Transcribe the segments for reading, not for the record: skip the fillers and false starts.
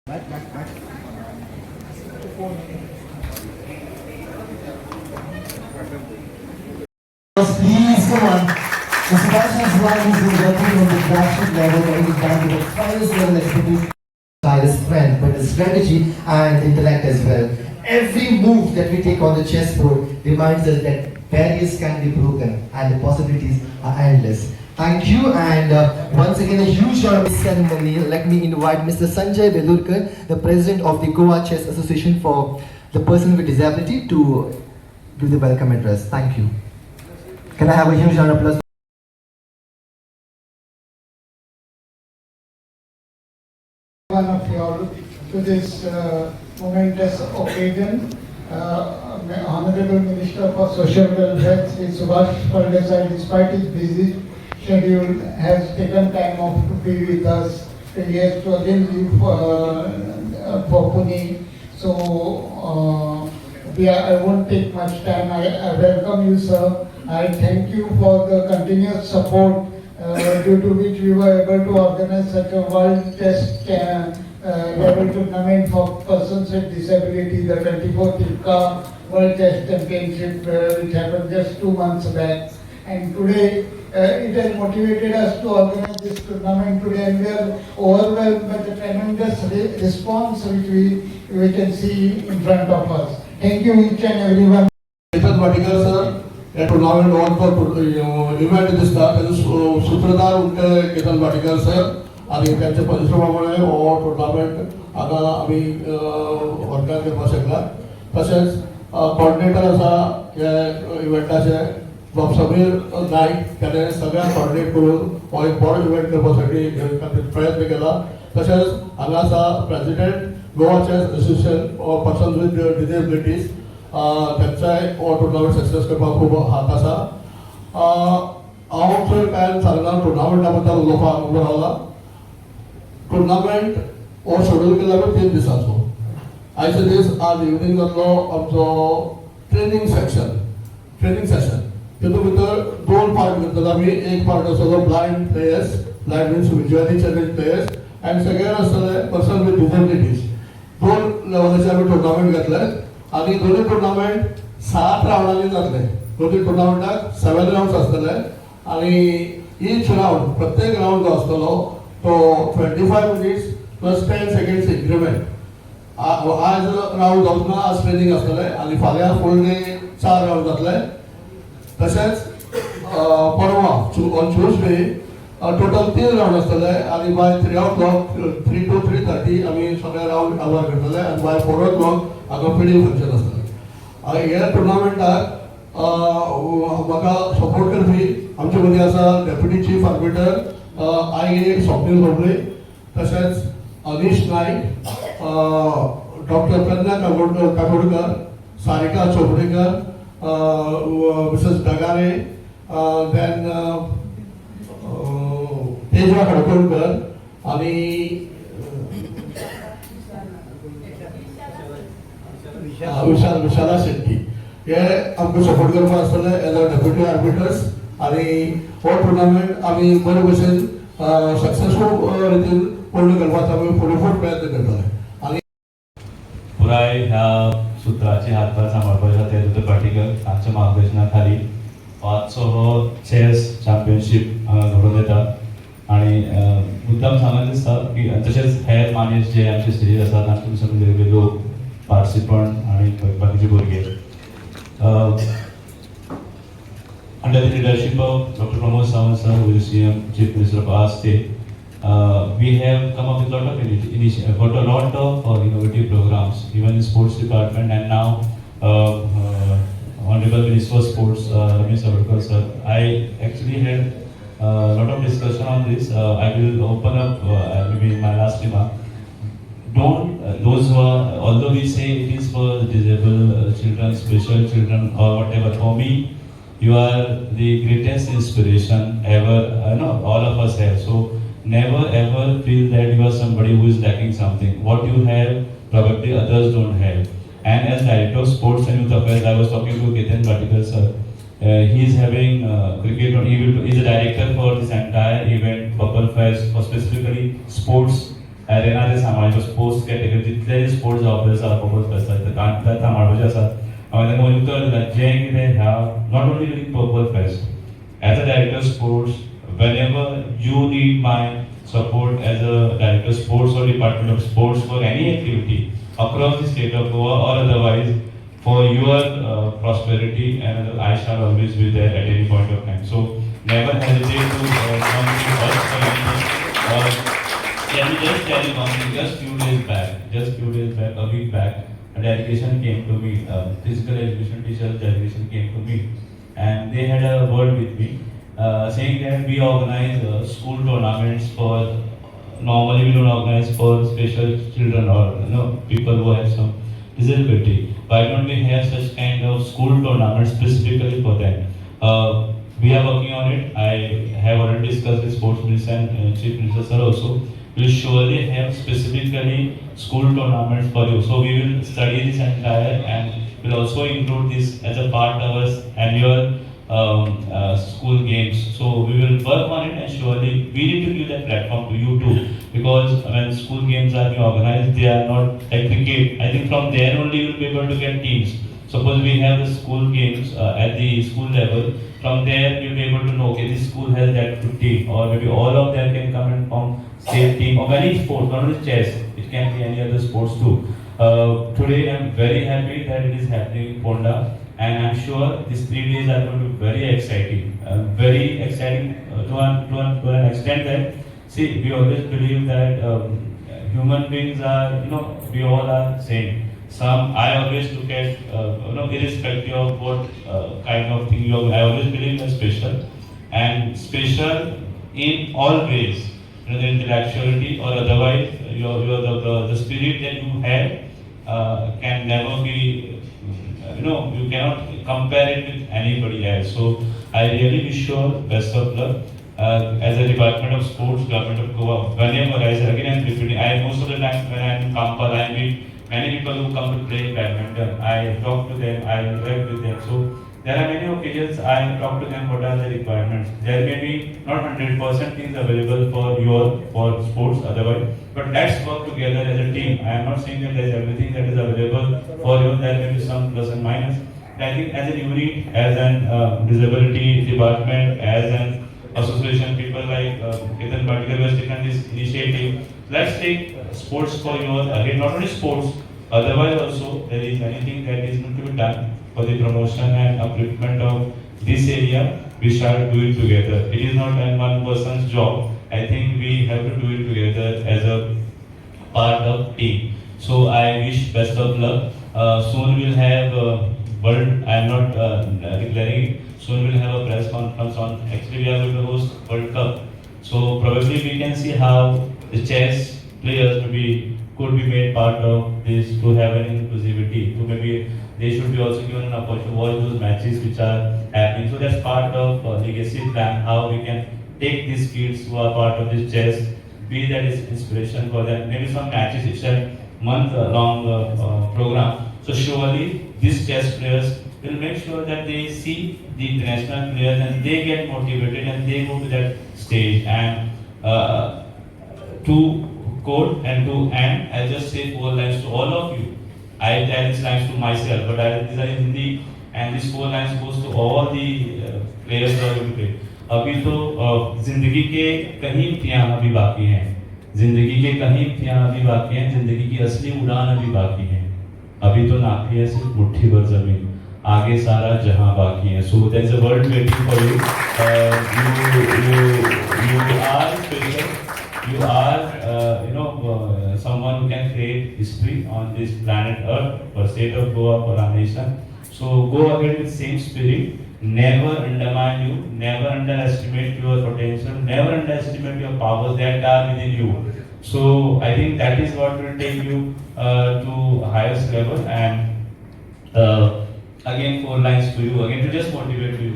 Back. Please, come on. The Sebastian Swan is working on the grassroots level, getting it down to the finest level expertise. His strength, but his strategy and intellect as well. Every move that we take on the chessboard reminds us that barriers can be broken and the possibilities are endless. Thank you, and once again a huge round of ceremony. Let me invite Mr. Sanjay Belurkar, the president of the Goa Chess Association for the person with disability, to do the welcome address. Thank you. Can I have a huge round of applause? One of you all to this momentous occasion. Honorable Minister for Social Welfare, Sri Subhash Pardesai, despite his busy schedule, has taken time off to be with us. He has to again leave for Pune. So I won't take much time. I welcome you, sir. I thank you for the continuous support due to which we were able to organize such a world test level tournament for persons with disability, the 24th IFCA World Test Championship, which happened just 2 months back. And today, it has motivated us to organize this tournament today, and we are overwhelmed by the tremendous response which we can see in front of us. Thank you each and everyone. Ketan Watekar sir या tournament one for event दिसता त्याचे सूत्रधार उरते Ketan Watekar sir आणि त्यांच्या परिश्रमामुळे हो tournament हांगा आमी ऑर्गनायज करपाक शकला. तशेंच कोऑर्डिनेटर आसा हे इव्हेंटाचे डॉक्टर समीर नाईक, त्याने सगळ्यांक कोऑर्डिनेट करून हो एक बरो इव्हेंट करपासाठी प्रयत्न केला. तशेंच हांगा आसा president Goa chess association of persons with disabilities, त्यांचाय हो टुर्नामेंट सक्सेस करपाक खूब हात आसा. हांव चड कांय सांगना टुर्नामेंटा बद्दल उलोवपाक उबो रावला. टुर्नामेंट हो शेड्यूल केला 3 दिसांचो. आयचे दीस आज इव्हनिंग जातलो आमचो ट्रेनिंग सेशन. तितून भितर 2 पार्ट करतलो आमी. एक पार्ट आसतलो blind players, blind mince visually challenge players, and second आसतले पर्सन विथ डिसेबिलिटीज. 2 लेवलाचे आमी टुर्नामेंट घेतले आणि दोन्ही टुर्नामेंट 7 राउंडांनी जातले. दोन्ही टुर्नामेंटाक 7 राउंड्स आसतले आणि ईच राउंड, प्रत्येक राउंड जो आसतलो तो 25 मिनिट्स प्लस 10 सेकंड्स इन्क्रिमेंट. आज राउंड जावचो, आज ट्रेनिंग आसतले आणि फाल्यां फुल डे 4 राउंड जातले. तशेंच परवा ऑन ट्यूजडे टोटल 3 राउंड आसतले आणि बाय 3 to 3:30 आमी सगळे राउंड कवर करतले आणि बाय 4 हांगा फिडींग फंक्शन आसतलें. ह्या टुर्नामेंटाक म्हाका सपोर्ट करपी आमचे मदीं आसा deputy chief arbiter IA. Swapnil Roble, तशेंच Anish Naik, doctor Pragya Kakodkar, Sarika Chopdekar, Mrs Dagare, then Tejwa Khadkonkar आणि विशाला शेट्टी. हे आमकां सपोर्ट करपाक आसतले एज अ डेप्युटी आर्बिटर्स. आणि हो टुर्नामेंट आमी बरे भशेन सक्सेसफूल रितीन पूर्ण करपाचो आमी फुडेफूट प्रयत्न करतले. आणि पुराय ह्या सूत्राचे हातभार सांबाळपाचे खातीर डॉ. पाटीकर हांच्या मार्गदर्शना खाली आजचो हो चेस चॅम्पियनशीप हांगा घडोवन येता. आणि मुद्दाम सांगून दिसता की तशेंच हेर मानेज जे आमचे स्टेजीर आसात तातूंत सगळे लोक पार्टिसिपंट आणि बाकीचे भुरगे under the leadership of Dr. Pramod Sawant sir, who is CM Chief Minister of our state, we have come up with a lot of innovative programs, even in sports department, and now Honorable Minister of Sports, Ramesh Savarkar sir. I actually had a lot of discussion on this. I will open up maybe in my last remark. Those who are, although we say it is for disabled children, special children, or whatever, for me, you are the greatest inspiration ever. All of us have. So never ever feel that you are somebody who is lacking something. What you have, probably others don't have. And as director of sports and youth affairs, I was talking to Ketan Patikar sir. He is having cricket on. He is a director for this entire event, Purple Fest, for specifically sports as arena जे सांबाळचे sports category जितले sports जावपाचे आसा purpose फेस्टाचे ते सांबाळपाचे आसा हांवें तांकां उतर दिलां जें कितें ह्या not only during purpose fest as a director sports whenever you need my support as a director sports or department of sports for any activity across the state of Goa or otherwise for your prosperity, and I shall always be there at any point of time. So never hesitate to come to us for anything. Or can you just tell you one thing? Just few days back, a week back, a delegation came to me. Physical education teachers delegation came to me, and they had a word with me. Saying that we organize school tournaments for normally we don't organize for special children or people who have some disability. Why don't we have such kind of school tournaments specifically for them? We are working on it. I have already discussed with Sports Minister and Chief Minister sir also. We will surely have specifically school tournaments for you. So we will study this entire and will also include this as a part of our annual school games. So we will work on it, and surely we need to give that platform to you too, because when school games are being organized, they are not like cricket. I think from there only you will be able to get teams. Suppose we have the school games at the school level, from there you will be able to know, okay, this school has that good team, or maybe all of them can come and form state team of any sport, not only chess, it can be any other sports too. Today I am very happy that it is happening in Ponda. And I'm sure these 3 days are going to be very exciting to an extent that, see, we always believe that human beings are, we all are same. I always look at, irrespective of what kind of thing you are, I always believe in special, and special in all ways, the intellectuality or otherwise, the spirit that you have can never be, you cannot compare it with anybody else. So I really wish you all best of luck. As a Department of Sports, Government of Goa, whenever I say, again I'm repeating, most of the time when I'm in Kampala, I meet many people who come to play badminton. I talk to them, I interact with them. So there are many occasions I talk to them what are the requirements. There may be not 100% things available for sports otherwise, but let's work together as a team. I am not saying that there is everything that is available for you. There may be some plus and minus. I think as a unit, as an disability department, as an association, people like Ketan Bhatkar has taken this initiative. Let's take sports for your, again, not only sports, otherwise also there is anything that is going to be done for the promotion and upliftment of this area. We shall do it together. It is not one person's job. I think we have to do it together as a part of team. So I wish best of luck. Soon we'll have World, I am not declaring it. Soon we'll have a press conference on, actually we are going to host World Cup. So probably we can see how the chess players could be made part of this, to have an inclusivity. So maybe they should be also given an opportunity to watch those matches which are happening. So that's part of legacy plan, how we can take these kids who are part of this chess, be that is inspiration for them. Maybe some matches, it's a month-long program. So surely these chess players will make sure that they see the international players and they get motivated and they go to that stage. And to quote and to end, I just say 4 lines to all of you. I tell these lines to myself, but these are in Hindi, and these 4 lines goes to all the players who are going to play. अभी तो जिंदगी के कहीं इम्तिहान अभी बाकी हैं, जिंदगी के कहीं इम्तिहान अभी बाकी हैं, जिंदगी की असली उड़ान अभी बाकी है, अभी तो नापी है सिर्फ मुट्ठी भर जमीन, आगे सारा जहां बाकी है. So there is a world waiting for you. You are special. You are someone who can create history on this planet Earth for state of Goa, for our nation. So go ahead with same spirit. Never undermine you. Never underestimate your potential. Never underestimate your powers that are within you. So I think that is what will take you to highest level. And again 4 lines to you, again to just motivate you.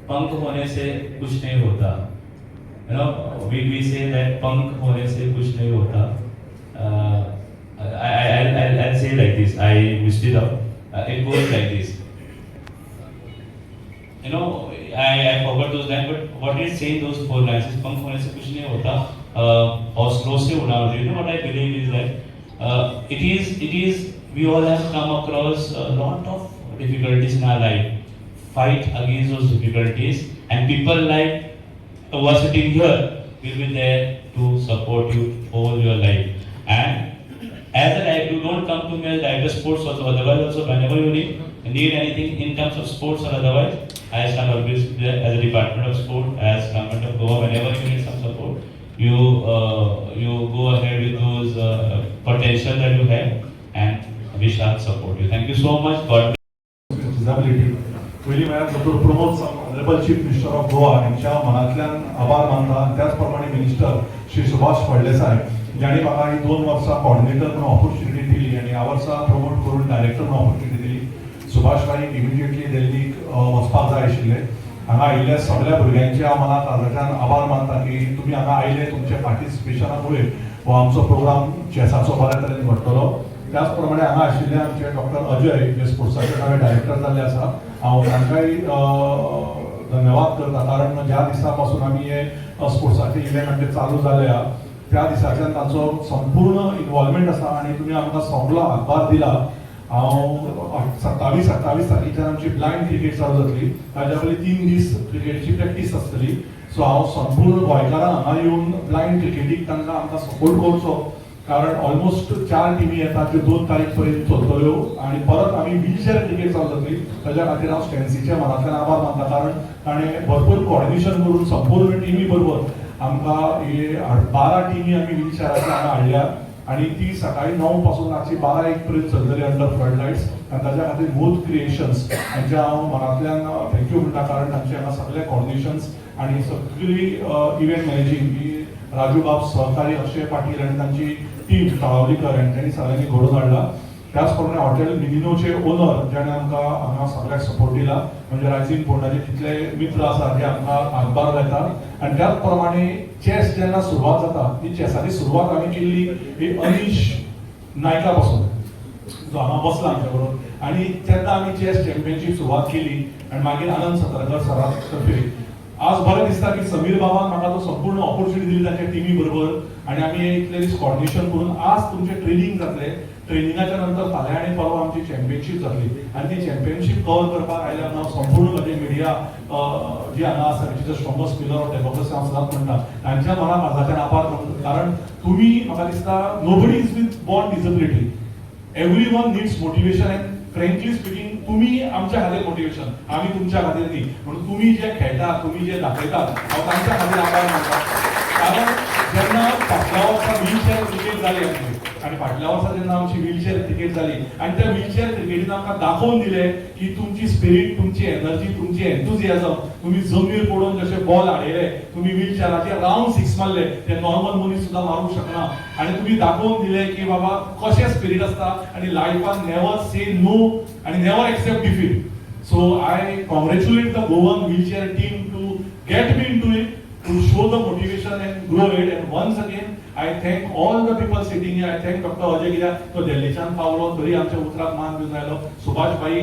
पंख होने से कुछ नहीं होता. We say that पंख होने से कुछ नहीं होता. I'll say like this. I missed it up. It goes like this. I forgot those lines, but what he's saying those 4 lines is पंख होने से कुछ नहीं होता, हौसलों से उड़ा होता है. You know what I believe is that it is we all have come across a lot of difficulties in our life. Fight against those difficulties, and people like who are sitting here will be there to support you all your life. And as a director, you don't come to me as director sports also. Otherwise, also whenever you need anything in terms of sports or otherwise, I stand always there as a department of sport, as government of Goa. Whenever you need some support, you go ahead with those potential that you have, and we shall support you. Thank you so much. God disability. पहिली म्हळ्यार doctor Pramod Sawant, honourable chief minister of Goa हांच्या मनांतल्यान आभार मानता. त्याच प्रमाणे minister Shri Subhash Phaldesai ज्यांनी म्हाका ही 2 वर्सां कॉर्डिनेटर म्हणून ऑपॉर्च्युनिटी दिली आनी ह्या वर्सा प्रमोट करून डायरेक्टर म्हणून ऑपॉर्च्युनिटी दिली. सुभाष भाई इमिजिएटली दिल्लीक वचपाक जाय आशिल्ले. हांगा आयिल्ल्या सगळ्या भुरग्यांचे हांव मनांत हार्टाच्यान आभार मानता की तुमी हांगा आयले, तुमच्या पार्टिसिपेशनामुळे हो आमचो प्रोग्राम चॅसाचो बऱ्या तरेन घडटलो. त्याच प्रमाणे हांगा आशिल्ले आमचे डॉक्टर अजय जे स्पोर्ट्साचे नवे डायरेक्टर जाल्ले आसा, हांव तांकांय धन्यवाद करता. कारण ज्या दिसा पासून आमी हे स्पोर्ट्साचे इव्हेंट आमचे चालू जाले आहा त्या दिसाच्यान तांचो संपूर्ण इन्वॉल्वमेंट आसा आनी तुमी आमकां सगळो हातभार दिला. हांव 27 तारखेच्यान आमची ब्लायंड क्रिकेट चालू जातली. ताच्या पयलीं 3 दीस क्रिकेटची प्रॅक्टीस आसतली. सो हांव संपूर्ण गोंयकारांक हांगा येवन ब्लायंड क्रिकेटीक तांकां आमकां सपोर्ट करचो. कारण ऑलमोस्ट 4 टिमी येतात ज्यो 2 तारीख पर्यंत चलतल्यो आनी परत आमी व्हीलचेअर क्रिकेट चालू जातली. ताच्या खातीर हांव स्टॅन्सीच्या मनांतल्यान आभार मानता. कारण ताणें भरपूर कोऑर्डिनेशन करून संपूर्ण टिमी बरोबर आमकां हे 12 टिमी आमी व्हीलचेअराचे हांगा हाडल्या आनी ती सकाळी 9 पासून रातची 12-1 पर्यंत चलतली अंडर फ्लडलायट्स. आनी ताच्या खातीर मोद क्रिएशन्स हांचे हांव मनांतल्यान थँक्यू म्हणटा. कारण तांचे हांगा सगळे कोऑर्डिनेशन्स आनी सगळी इव्हेंट मॅनेजींग ही राजू बाब सहकारी, अक्षय पाटील आनी तांची टीम तळावलीकर हांच्यांनी सगळ्यांनी घडोवन हाडला. त्याच प्रमाणे हॉटेल मिलिनोचे ओनर ज्याने आमकां हांगा सगळ्याक सपोर्ट दिला, म्हणजे रायझींग बोर्डाचे तितले मित्र आसात जे आमकां हातभार घेतात. आनी त्याच प्रमाणे चॅस जेन्ना सुरवात जाता ती चॅसाची सुरवात आमी केल्ली ही अनीश नायका पासून, जो हांगा बसला आमच्या बरोबर. आनी तेन्ना आमी चॅस चॅम्पियनशीप सुरवात केली आनी मागीर आनंद सतरकर सरा तर्फे. आज बरें दिसता की समीर बाबान म्हाका तो संपूर्ण ऑपॉर्च्युनिटी दिली तांच्या टिमी बरोबर आनी आमी इतले दीस कोऑर्डिनेशन करून आज तुमचे ट्रेनिंग जातले. ट्रेनिंगाच्या नंतर फाल्यां आनी परवा आमची चॅम्पियनशीप जातली आनी ती चॅम्पियनशीप कवर करपाक आयल्यार हांव संपूर्ण म्हजे मिडिया जी हांगा आसा which is the strongest pillar of democracy हांव सदांच म्हणटा तांच्या मनाक म्हाज्याच्यान आभार मानता. कारण तुमी म्हाका दिसता nobody is with born disability, everyone needs motivation and frankly speaking तुमी आमच्या खातीर मोटिवेशन, आमी तुमच्या खातीर न्ही. म्हणून तुमी जे खेळटात, तुमी जे दाखयतात, हांव तांच्या खातीर आभार मानता. कारण जेन्ना फाटल्या वर्सा व्हीलचेअर क्रिकेट जाली आमची आनी फाटल्या वर्सा जेन्ना आमची व्हीलचेअर क्रिकेट जाली आनी त्या व्हीलचेअर क्रिकेटीन आमकां दाखोवन दिलें की तुमची स्पिरीट, तुमची एनर्जी, तुमची एन्थुजियाझम, तुमी जमनीर पडून जशे बॉल हाडयले, तुमी व्हीलचेअराचेर राउंड 6 मारले, ते नॉर्मल मनीस सुद्दां मारूंक शकना. आनी तुमी दाखोवन दिलें की बाबा कशें स्पिरीट आसता आनी लायफान नेवर से नो आनी never accept defeat. So I congratulate the Goan wheelchair team to get me into it, to show the motivation and grow it. And once again I thank all the people sitting here. I thank Dr. Ajay कित्याक तो दिल्लीच्यान Paulo तरी आमच्या उतराक मान दिवन आयलो. सुभाष भाई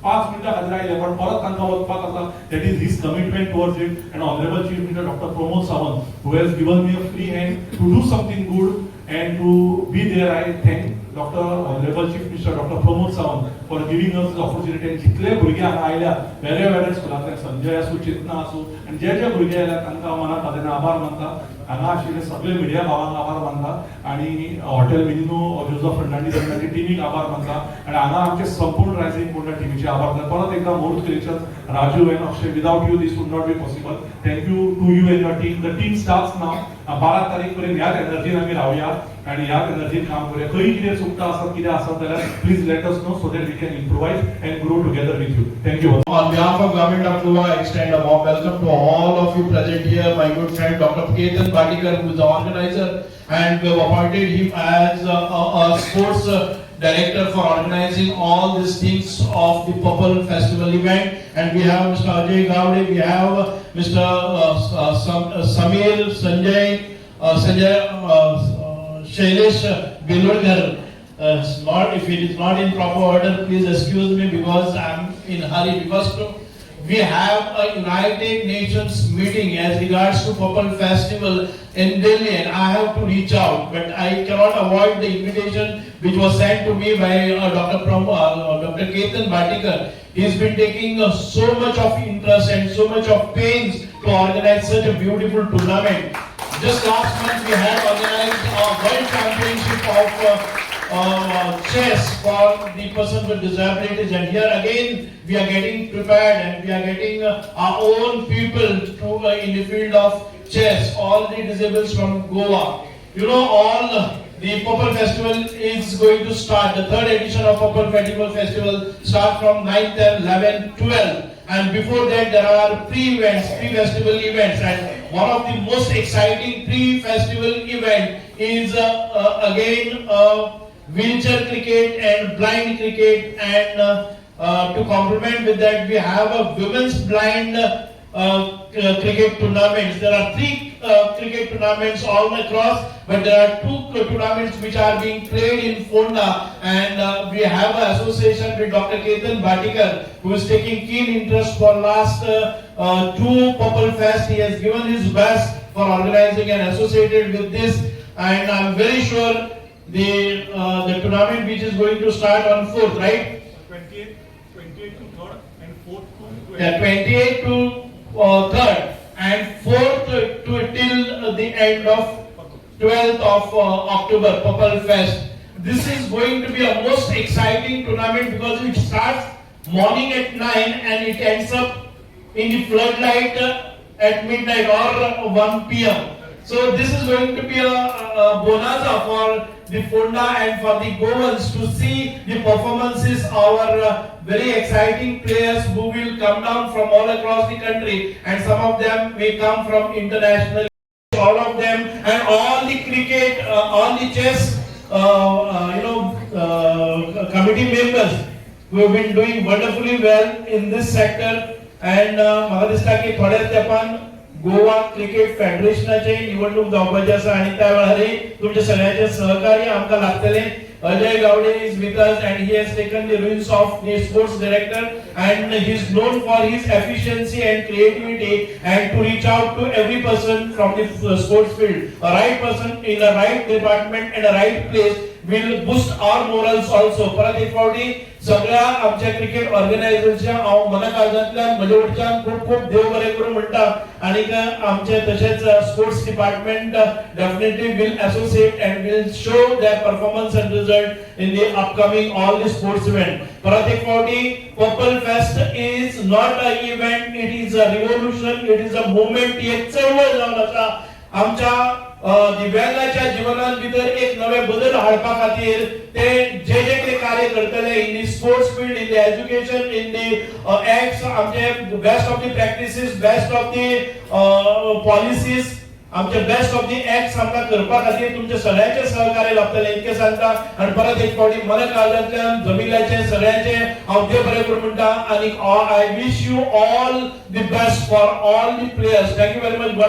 5 मिनटां खातीर आयले पण परत तांकां वचपाक आसा. That is his commitment towards it. And honourable chief minister doctor Pramod Sawant who has given me a free hand to do something good and to be there. I thank Dr. Honorable Chief Minister Dr. Pramod Sawant for giving us this opportunity. And जितले भुरगे हांगा आयल्या वेगळ्या स्कुलांतले, संजय आसूं, चेतना आसूं आनी जे भुरगे आयल्या तांकां मनांत खातीर आभार मानता. हांगा आशिल्ले सगळे मिडिया भावांक आभार मानता आनी हॉटेल मिलिनो जोझफ फर्नांडीस आनी तांच्या टिमीक आभार मानता. आनी हांगा आमचे संपूर्ण रायझींग बोर्डा टिमीचे आभार मानता. परत एकदा more creation Raju and Akshay, without you this would not be possible. Thank you to you and your team. The team starts now. 12 तारीख पर्यंत ह्याच एनर्जीन आमी रावया आनी ह्याच एनर्जीन काम करूया. खंय कितें चुकता आसत, कितें आसत जाल्यार please let us know so that we can improvise and grow together with you. Thank you. On behalf of Government of Goa, I extend a warm welcome to all of you present here. My good friend Dr. Ketan Bhatikar, who is the organizer, and we have appointed him as a sports director for organizing all these things of the Purple Festival event. And we have Mr. Ajay Gowde, we have Mr. Samir, Sanjay, Shailesh Bilwadkar. If it is not in proper order, please excuse me because I am in hurry. Because we have a United Nations meeting as regards to Purple Festival in Delhi, and I have to reach out, but I cannot avoid the invitation which was sent to me by Dr. Ketan Bhatikar. He's been taking so much of interest and so much of pains to organize such a beautiful tournament. Just last month we had organized a world championship of chess for the person with disabilities, and here again we are getting prepared and we are getting our own people to in the field of chess, all the disabled from Goa. You know, all the Purple Festival is going to start. The third edition of Purple Festival start from 9th, 11th, 12th. And before that there are pre-events, pre-festival events, and one of the most exciting pre-festival event is again wheelchair cricket and blind cricket, and to complement with that we have a women's blind cricket tournaments. There are 3 cricket tournaments all across, but there are 2 tournaments which are being played in Fonda, and we have an association with Dr. Ketan Bhatikar, who is taking keen interest for last 2 Purple Fest. He has given his best for organizing and associated with this, and I'm very sure the tournament which is going to start on 4th, right? 28 to 3rd and 4th to 12th. Yeah, 28 to 3rd and 4th till the end of 12th of October, Purple Fest. This is going to be a most exciting tournament because it starts morning at 9 and it ends up in the floodlight at midnight or 1 p.m. So this is going to be a bonanza for the Fonda and for the Goans to see the performances of our very exciting players who will come down from all across the country, and some of them may come from international. All of them and all the cricket, all the chess, committee members who have been doing wonderfully well in this sector, and म्हाका दिसता की थोड्याच तेंपान Goa cricket फेडरेशनाचे निवडणूक जावपाची आसा, आणि त्या वेळार तुमचे सगळ्यांचे सहकार्य आमकां लागतले. Ajay Gowde is with us and he has taken the reins of the sports director, and he is known for his efficiency and creativity and to reach out to every person from the sports field. A right person in the right department and a right place will boost our morals also. परत एक फावटी सगळ्या आमच्या cricket ऑर्गनायझरच्या हांव मना काळजांतल्यान म्हजे वटच्यान खूप खूप देव बरें करूं म्हणटा, आणि आमचे तशेंच sports department definitely will associate and will show their performance and result in the upcoming all the sports event. परत एक फावटी purple fest is not a event, it is a revolution, it is a movement. ही चळवळ जावन आसा आमच्या दिव्यांगाच्या जीवनात भितर एक नवे बदल हाडपा खातीर ते जे कितें कार्य करतले in the sports field, in the education, in the acts, आमचे best of the practices, best of the policies, आमचे बेस्ट ऑफ दी एक्ट्स आमकां करपा खातीर तुमचे सगळ्यांचे सहकार्य लागतले इतके सांगता. आनी परत एक फावटी मन काळजांतल्यान जमिल्ल्याचे सगळ्यांचे हांव देव बरें करूं म्हणटा, आनी I wish you all the best for all the players. Thank you very much.